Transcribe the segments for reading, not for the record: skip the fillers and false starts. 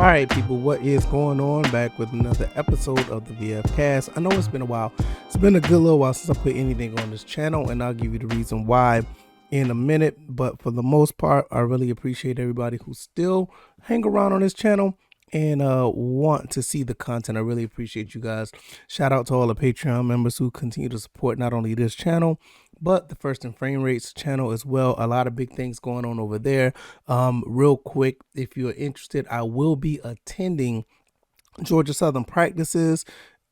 Alright people, what is going on? Back with another episode of the VF Cast. I know it's been a while. It's been a good little while since I put anything on this channel, and I'll give you the reason why in a minute. But for the most part, I really appreciate everybody who still hang around on this channel and want to see the content. I really appreciate you guys. Shout out to all the Patreon members who continue to support not only this channel but the First and Frame Rates channel as well. A lot of big things going on over there. Real quick, if you're interested, I will be attending Georgia Southern practices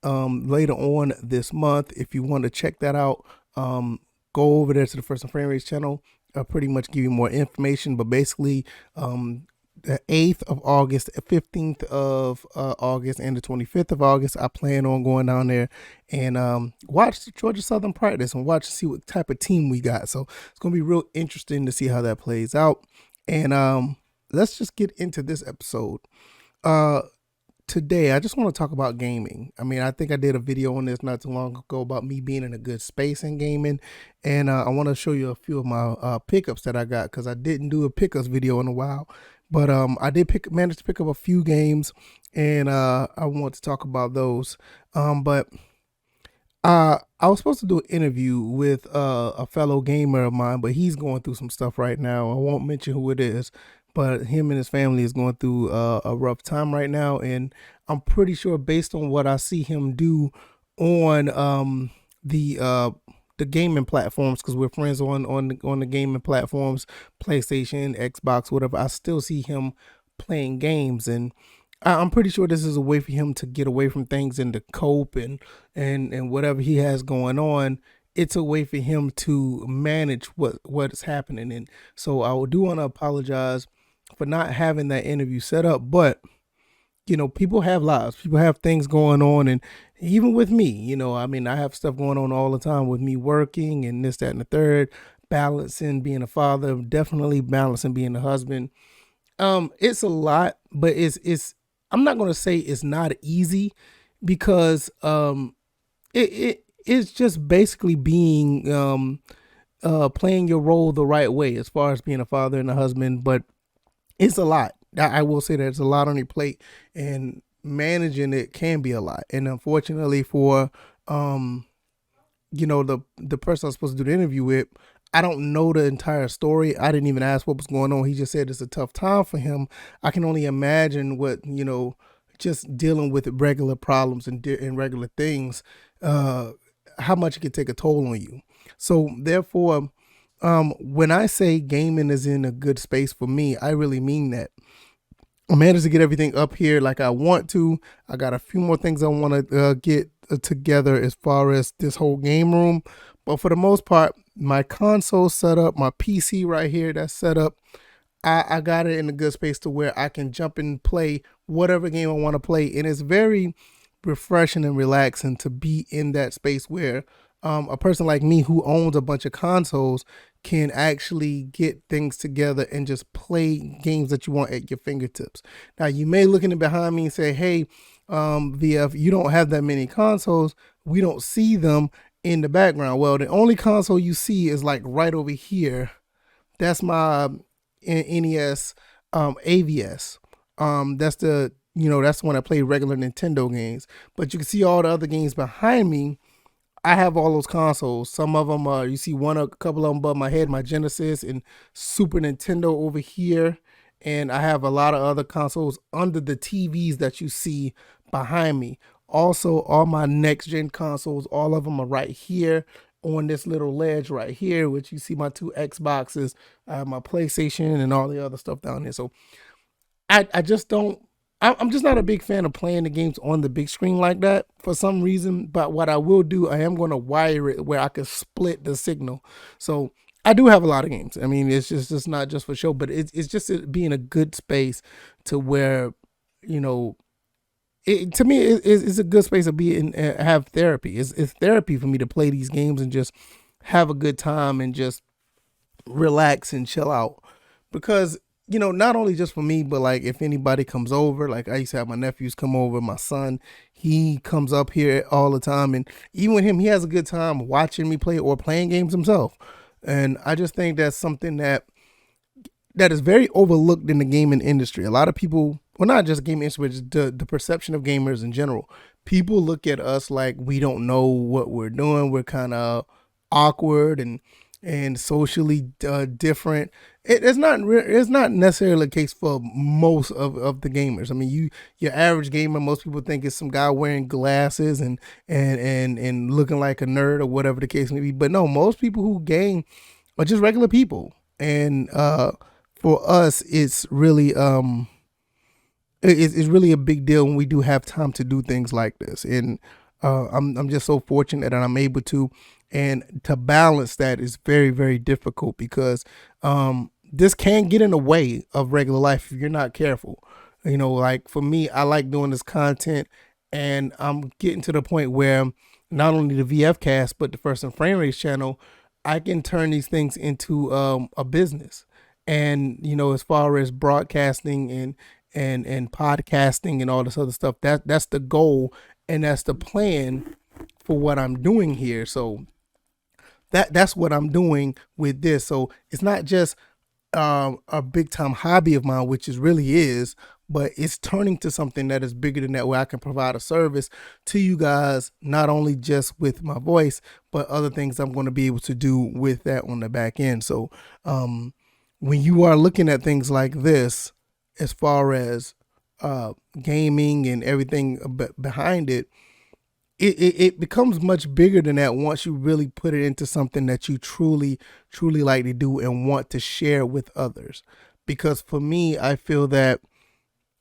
later on this month. If you want to check that out, go over there to the First and Frame Rates channel. I'll pretty much give you more information, but basically the 8th of August, 15th of August, and the 25th of August, I plan on going down there and watch the Georgia Southern practice and watch to see what type of team we got. So it's going to be real interesting to see how that plays out. And let's just get into this episode. Today, I just want to talk about gaming. I mean, I think I did a video on this not too long ago about me being in a good space in gaming. And I want to show you a few of my pickups that I got, because I didn't do a pickups video in a while. But I did manage to pick up a few games, and I want to talk about those. But I was supposed to do an interview with a fellow gamer of mine, but he's going through some stuff right now. I won't mention who it is, but him and his family is going through a rough time right now. And I'm pretty sure, based on what I see him do on the gaming platforms, because we're friends on the gaming platforms, PlayStation, Xbox, whatever, I still see him playing games, and I'm pretty sure this is a way for him to get away from things and to cope and whatever he has going on. It's a way for him to manage what is happening. And so I do want to apologize for not having that interview set up, but you know, people have lives, people have things going on. And even with me, you know, I mean, I have stuff going on all the time with me working and this, that, and the third, balancing being a father, definitely balancing being a husband. It's a lot, but it's I'm not going to say it's not easy, because it's just basically being playing your role the right way as far as being a father and a husband. But it's a lot. I will say that it's a lot on your plate, and managing it can be a lot. And unfortunately for, you know, the person I was supposed to do the interview with, I don't know the entire story. I didn't even ask what was going on. He just said it's a tough time for him. I can only imagine what, you know, just dealing with regular problems and regular things, how much it can take a toll on you. So therefore, when I say gaming is in a good space for me, I really mean that. I managed to get everything up here like I want to. I got a few more things I want to get together as far as this whole game room. But for the most part, my console set up, my PC right here, that's set up. I got it in a good space to where I can jump and play whatever game I want to play. And it's very refreshing and relaxing to be in that space where a person like me who owns a bunch of consoles can actually get things together and just play games that you want at your fingertips. Now, you may look in the behind me and say, hey, VF, you don't have that many consoles. We don't see them in the background. Well, the only console you see is like right over here. That's my NES AVS. That's the, you know, that's the one I play regular Nintendo games. But you can see all the other games behind me. I have all those consoles. Some of them are, you see a couple of them above my head, my Genesis and Super Nintendo over here. And I have a lot of other consoles under the TVs that you see behind me. Also, all my next gen consoles, all of them are right here on this little ledge right here, which you see my two Xboxes, my PlayStation, and all the other stuff down there. So I just don't, I'm just not a big fan of playing the games on the big screen like that for some reason. But what I will do, I am going to wire it where I can split the signal. So I do have a lot of games. I mean, it's just not just for show, but it's just it being a good space to where, you know, to me, it's a good space to be in, have therapy. It's therapy for me to play these games and just have a good time and just relax and chill out. Because, you know, not only just for me, but like if anybody comes over, like I used to have my nephews come over, my son, he comes up here all the time. And even with him, he has a good time watching me play or playing games himself. And I just think that's something that is very overlooked in the gaming industry. A lot of people well, not just gaming industry, but just the perception of gamers in general. People look at us like we don't know what we're doing. We're kind of awkward and socially different. It's not necessarily the case for most of the gamers. I mean, your average gamer, most people think it's some guy wearing glasses and looking like a nerd or whatever the case may be. But no, most people who game are just regular people, and for us, it's really a big deal when we do have time to do things like this. And I'm just so fortunate that I'm able to, and to balance that is very, very difficult because this can get in the way of regular life if you're not careful. You know, like for me, I like doing this content, and I'm getting to the point where not only the VF cast but the First and Frame Race channel, I can turn these things into a business. And you know, as far as broadcasting and podcasting and all this other stuff, that's the goal and that's the plan for what I'm doing here. So that's what I'm doing with this. So it's not just a big time hobby of mine, which is really is, but it's turning to something that is bigger than that, where I can provide a service to you guys, not only just with my voice, but other things I'm going to be able to do with that on the back end. So when you are looking at things like this, as far as gaming and everything behind it, it becomes much bigger than that once you really put it into something that you truly like to do and want to share with others. Because for me, I feel that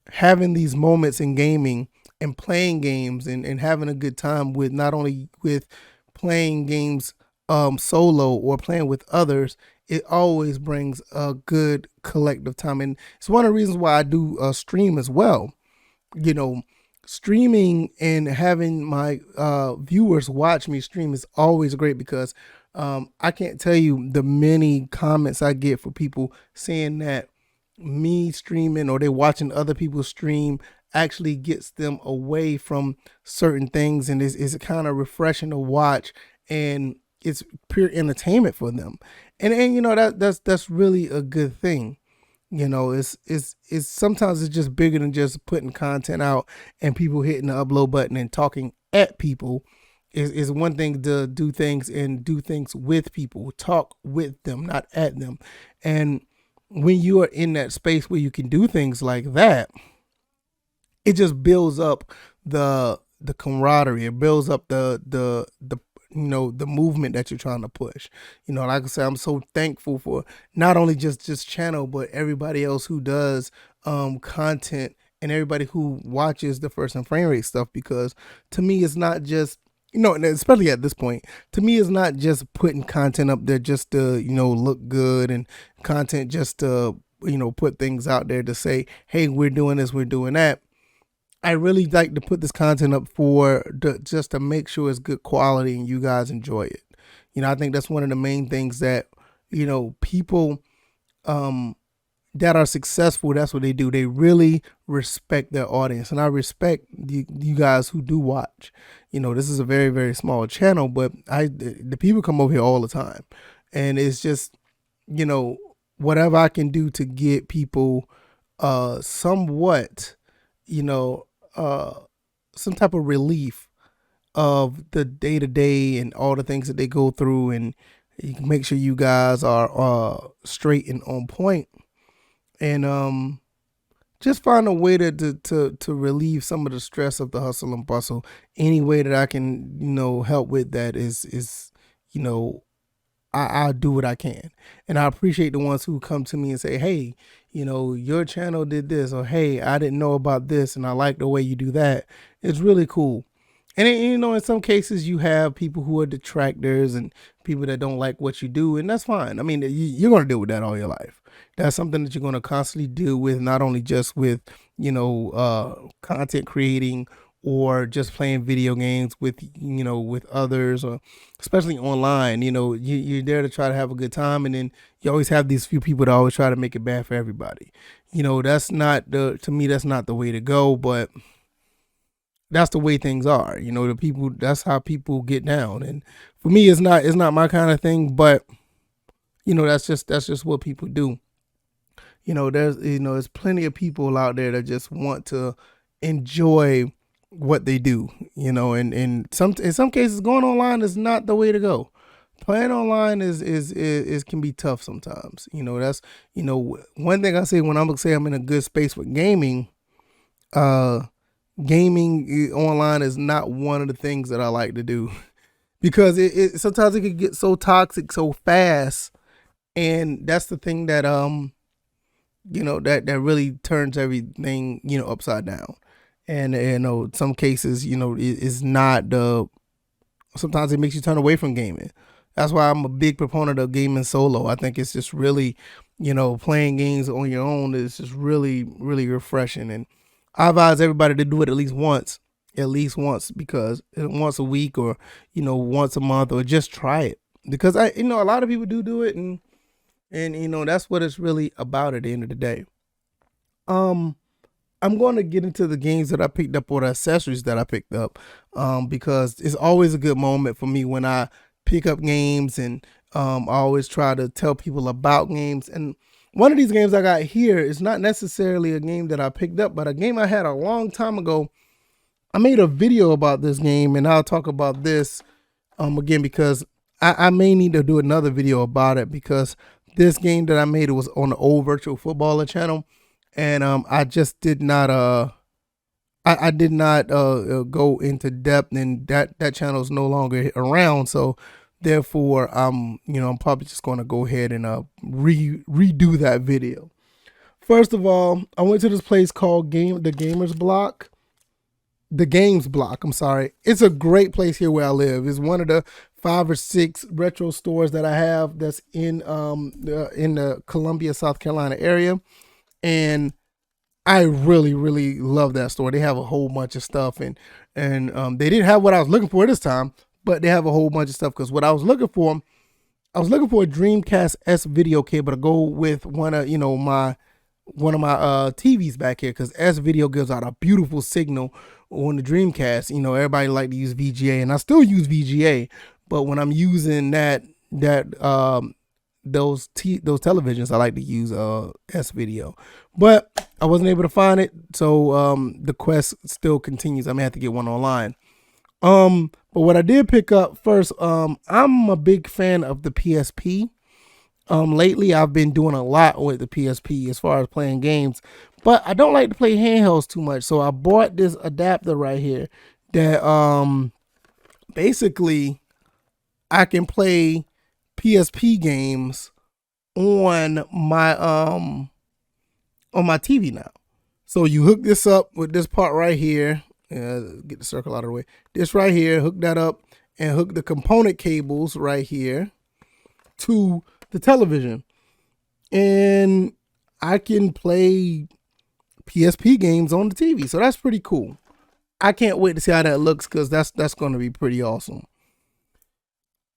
having these moments in gaming and playing games and having a good time with, not only with playing games solo or playing with others, it always brings a good collective time. And it's one of the reasons why I do stream as well. You know, streaming and having my viewers watch me stream is always great because I can't tell you the many comments I get for people saying that me streaming or they watching other people stream actually gets them away from certain things, and is kind of refreshing to watch, and it's pure entertainment for them. And you know, that's really a good thing. You know, it's sometimes it's just bigger than just putting content out and people hitting the upload button and talking at people. Is one thing to do things and do things with people, talk with them, not at them. And when you are in that space where you can do things like that, it just builds up the camaraderie. It builds up the you know, the movement that you're trying to push. You know, like I said, I'm so thankful for not only just this channel, but everybody else who does content and everybody who watches the First and Frame Rate stuff, because to me it's not just, you know, and especially at this point, to me it's not just putting content up there just to, you know, look good, and content just to, you know, put things out there to say, hey, we're doing this, we're doing that. I really like to put this content up just to make sure it's good quality and you guys enjoy it. You know, I think that's one of the main things that, you know, people that are successful, that's what they do. They really respect their audience, and I respect you guys who do watch. You know, this is a very, very small channel, but the people come over here all the time, and it's just, you know, whatever I can do to get people somewhat, you know, some type of relief of the day to day and all the things that they go through, and you can make sure you guys are straight and on point, and just find a way to relieve some of the stress of the hustle and bustle. Any way that I can, you know, help with that is, you know, I'll do what I can. And I appreciate the ones who come to me and say, hey, you know, your channel did this, or hey, I didn't know about this and I like the way you do that. It's really cool. And you know, in some cases you have people who are detractors and people that don't like what you do, and that's fine. I mean, you're going to deal with that all your life. That's something that you're going to constantly deal with, not only just with, you know, content creating or just playing video games with, you know, with others, or especially online. You know, you're there to try to have a good time, and then you always have these few people that always try to make it bad for everybody. You know, that's not to me, that's not the way to go, but that's the way things are. You know, the people, that's how people get down. And for me, it's not my kind of thing, but you know, that's just what people do. there's plenty of people out there that just want to enjoy what they do, and in some cases going online is not the way to go. Playing online is can be tough sometimes. That's one thing I say when I'm gonna say I'm in a good space with gaming. Uh, Gaming online is not one of the things that I like to do because it sometimes it can get so toxic so fast, and that's the thing that that really turns everything upside down. And some cases is not the sometimes it makes you turn away from gaming. That's why I'm a big proponent of gaming solo. I think it's just really, playing games on your own is just really, really refreshing. And I advise everybody to do it at least once, because once a week or, once a month, or just try it. Because a lot of people do it, and that's what it's really about at the end of the day. Um, I'm going to get into the games that I picked up or the accessories that I picked up, because it's always a good moment for me when I pick up games, and I always try to tell people about games. And one of these games I got here is not necessarily a game that I picked up, but a game I had a long time ago. I made a video about this game, and I'll talk about this again because I may need to do another video about it, because this game that I made, it was on the old Virtual Footballer channel, and I just did not I did not go into depth, and that channel is no longer around. So therefore, I'm probably just going to go ahead and redo that video. First of all, I went to this place called the Games Block. I'm sorry. It's a great place here where I live. It's one of the 5 or 6 retro stores that I have that's in the Columbia, South Carolina area, and I really, really love that store. They have a whole bunch of stuff, and they didn't have what I was looking for this time, but they have a whole bunch of stuff. Because what I was looking for a Dreamcast S video cable to go with one of my TVs back here, because S video gives out a beautiful signal on the Dreamcast. Everybody like to use VGA, and I still use VGA, but when I'm using those televisions, I like to use S video, but I wasn't able to find it, so the quest still continues. I may have to get one online. But what I did pick up first, I'm a big fan of the PSP. Lately I've been doing a lot with the PSP as far as playing games, but I don't like to play handhelds too much, so I bought this adapter right here that basically I can play PSP games on my TV now. So you hook this up with this part right here. Get the circle out of the way. This right here, hook that up, and hook the component cables right here to the television, and I can play PSP games on the TV. So that's pretty cool. I can't wait to see how that looks, because that's going to be pretty awesome.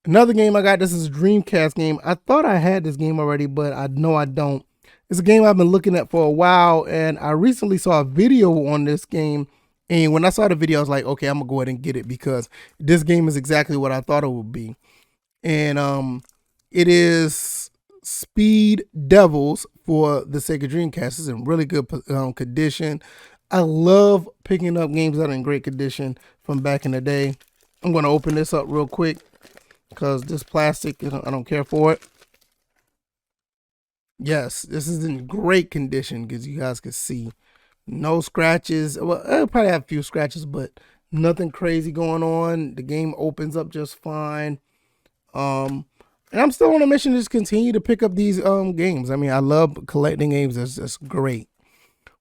Another game I got, this is a Dreamcast game. I thought I had this game already, but I know I don't. It's a game I've been looking at for a while, and I recently saw a video on this game. And when I saw the video, I was like, okay, I'm going to go ahead and get it, because this game is exactly what I thought it would be. And it is Speed Devils for the Sega Dreamcast. It's in really good condition. I love picking up games that are in great condition from back in the day. I'm going to open this up real quick, because this plastic, I don't care for it. Yes, this is in great condition, because you guys can see no scratches. Well, I'll probably have a few scratches, but nothing crazy going on. The game opens up just fine. And I'm still on a mission to just continue to pick up these games. I mean, I love collecting games. That's great.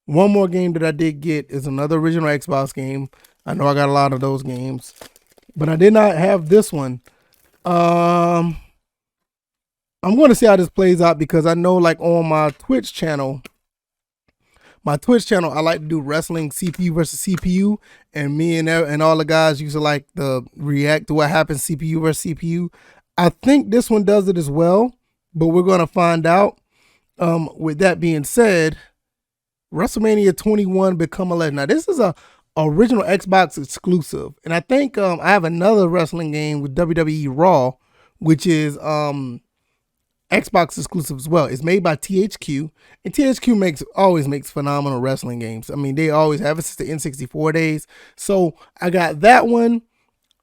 One more game that I did get is another original Xbox game. I know I got a lot of those games, but I did not have this one. I'm going to see how this plays out, because I know, like, on my Twitch channel, I like to do wrestling CPU versus CPU, and me and all the guys used to like to react to what happens CPU versus CPU. I think this one does it as well, but we're going to find out. With that being said, WrestleMania 21 Become a Legend. Now, this is a original Xbox exclusive, and I think I have another wrestling game with WWE Raw, which is Xbox exclusive as well. It's made by THQ, and THQ always makes phenomenal wrestling games. I mean, they always have it since the N64 days. So I got that one.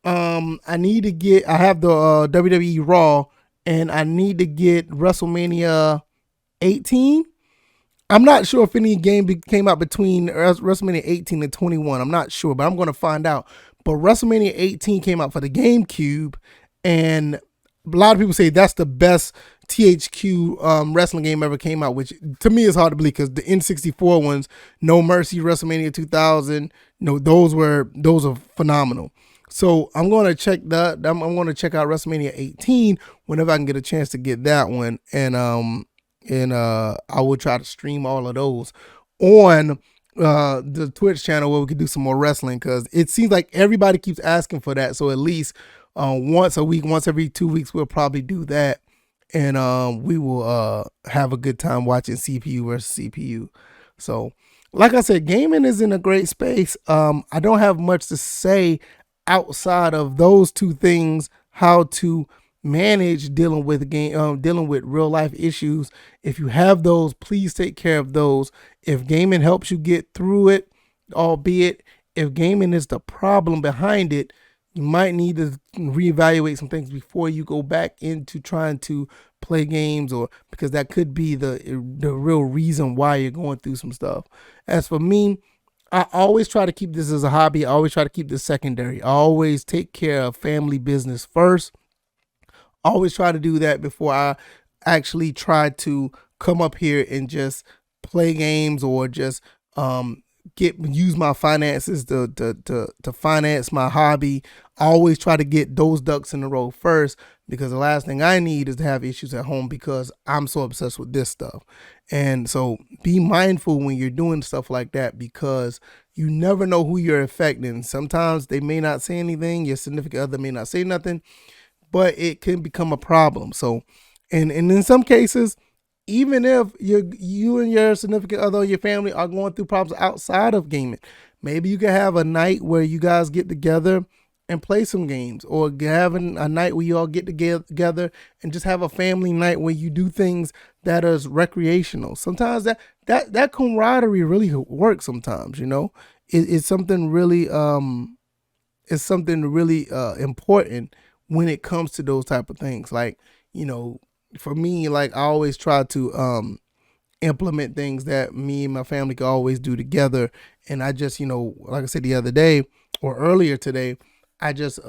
I have the WWE Raw, and I need to get WrestleMania 18. I'm not sure if any game came out between WrestleMania 18 and 21. I'm not sure, but I'm going to find out. But WrestleMania 18 came out for the GameCube, and a lot of people say that's the best THQ wrestling game ever came out, which to me is hard to believe because the N64 ones, No Mercy, WrestleMania 2000, those are phenomenal. So I'm going to check that. I'm going to check out WrestleMania 18 whenever I can get a chance to get that one, and I will try to stream all of those on the Twitch channel where we could do some more wrestling, because it seems like everybody keeps asking for that. So at least once a week, once every 2 weeks, we'll probably do that, and we will have a good time watching CPU versus CPU. So like I said, gaming is in a great space. I don't have much to say outside of those two things, how to manage dealing with real life issues. If you have those, please take care of those. If gaming helps you get through it, albeit if gaming is the problem behind it, you might need to reevaluate some things before you go back into trying to play games, or because that could be the real reason why you're going through some stuff. As for me, I always try to keep this as a hobby. I always try to keep this secondary. I always take care of family business first. I always try to do that before I actually try to come up here and just play games, or just use my finances to finance my hobby. I always try to get those ducks in a row first, because the last thing I need is to have issues at home because I'm so obsessed with this stuff. And so be mindful when you're doing stuff like that, because you never know who you're affecting. Sometimes they may not say anything, your significant other may not say nothing, but it can become a problem. So, and in some cases, even if you and your significant other or your family are going through problems outside of gaming, maybe you can have a night where you guys get together and play some games, or having a night where you all get together and just have a family night where you do things that is recreational. Sometimes that camaraderie really works. Sometimes, it's something really important when it comes to those type of things. Like, for me, like I always try to implement things that me and my family can always do together. And I just, like I said the other day or earlier today, I just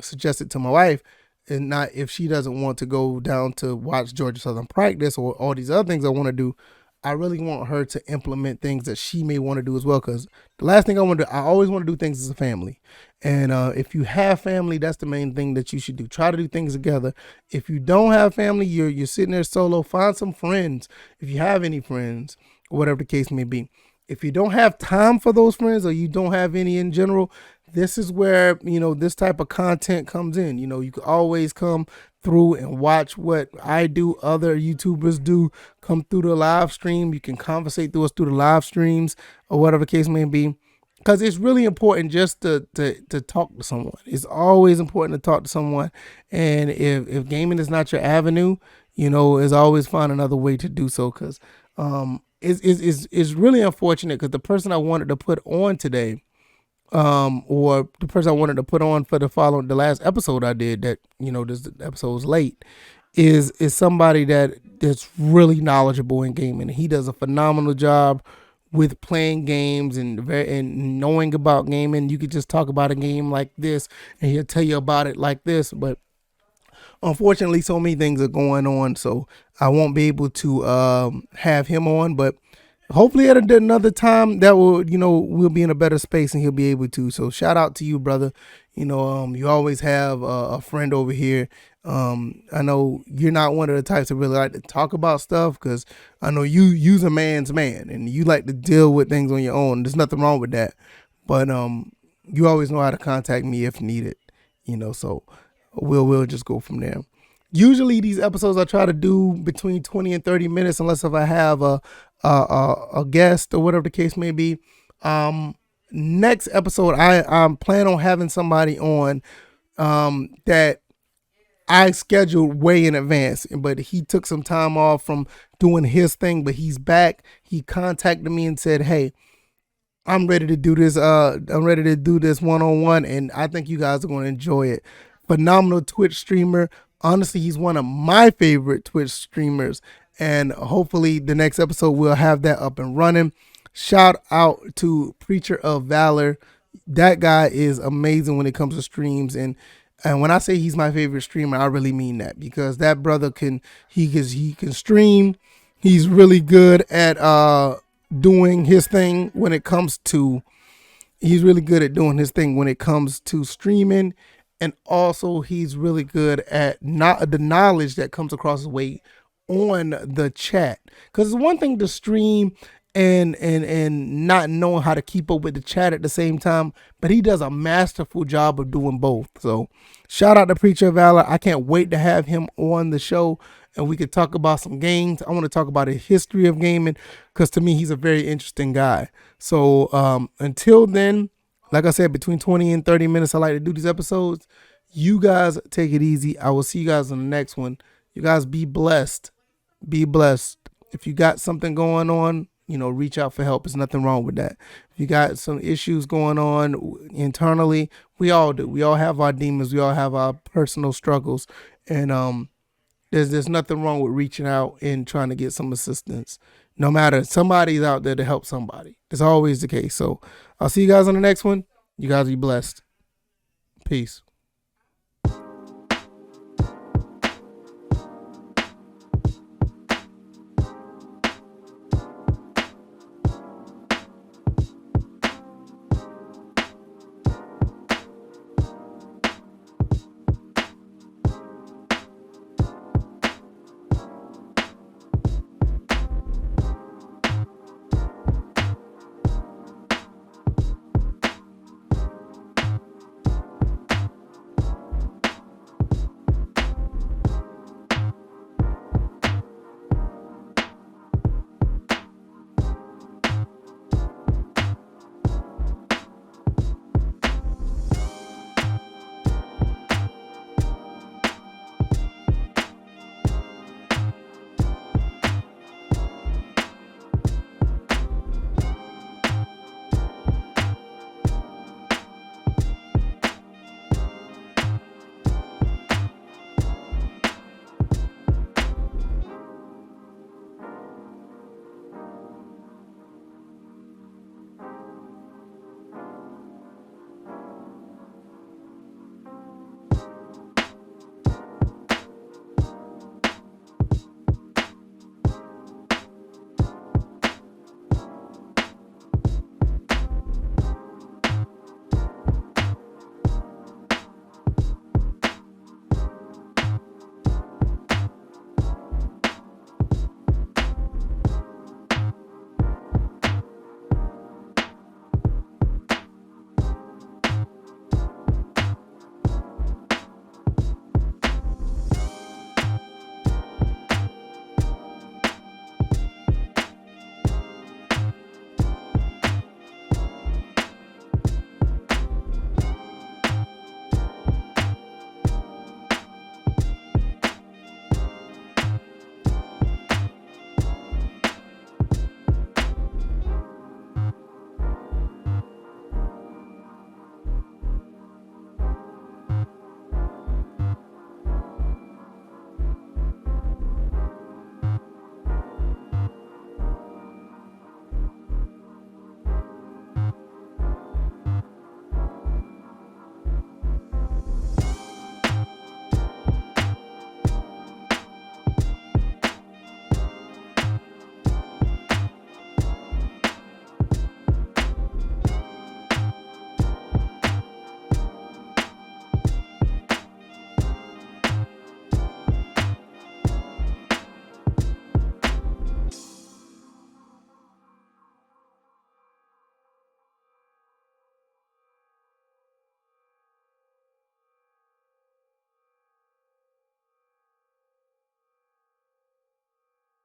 suggested to my wife, and not if she doesn't want to go down to watch Georgia Southern practice or all these other things I want to do, I really want her to implement things that she may want to do as well. Because the last thing I always want to do things as a family. And if you have family, that's the main thing that you should do. Try to do things together. If you don't have family, you're sitting there solo, find some friends. If you have any friends, or whatever the case may be. If you don't have time for those friends, or you don't have any in general, this is where, this type of content comes in. You can always come through and watch what I do, other YouTubers do, come through the live stream. You can conversate through us through the live streams, or whatever the case may be. Because it's really important just to talk to someone. It's always important to talk to someone. And if gaming is not your avenue, it's always find another way to do so. Because it's really unfortunate, because the person I wanted to put on today, or the person I wanted to put on for the last episode I did, that, this episode was late, is somebody that's really knowledgeable in gaming. He does a phenomenal job with playing games and knowing about gaming. You could just talk about a game like this and he'll tell you about it like this, but unfortunately so many things are going on, so I won't be able to have him on. But hopefully at another time that we'll be in a better space and he'll be able to. So shout out to you, brother. You always have a friend over here. I know you're not one of the types that really like to talk about stuff, because I know you's a man's man and you like to deal with things on your own. There's nothing wrong with that, but you always know how to contact me if needed. So we'll just go from there. Usually these episodes I try to do between 20 and 30 minutes, unless if I have a guest or whatever the case may be. Next episode, I'm plan on having somebody on that I scheduled way in advance, but he took some time off from doing his thing, but he's back. He contacted me and said, "Hey, I'm ready to do this. I'm ready to do this one-on-one, and I think you guys are going to enjoy it." Phenomenal Twitch streamer. Honestly, he's one of my favorite Twitch streamers, and hopefully the next episode we'll have that up and running. Shout out to Preacher of Valor. That guy is amazing when it comes to streams, and when I say he's my favorite streamer, I really mean that, because that brother can stream. He's really good at doing his thing when it comes to streaming, and also he's really good at not the knowledge that comes across his way on the chat, because it's one thing to stream and not knowing how to keep up with the chat at the same time, but he does a masterful job of doing both. So shout out to Preacher of Valor. I can't wait to have him on the show and we could talk about some games. I want to talk about the history of gaming, because to me he's a very interesting guy. So until then, like I said, between 20 and 30 minutes I like to do these episodes. You guys take it easy. I will see you guys on the next one. You guys be blessed. Be blessed. If you got something going on, reach out for help. There's nothing wrong with that. If you got some issues going on internally, we all do. We all have our demons. We all have our personal struggles. And there's nothing wrong with reaching out and trying to get some assistance. No matter, somebody's out there to help somebody. It's always the case. So I'll see you guys on the next one. You guys be blessed. Peace.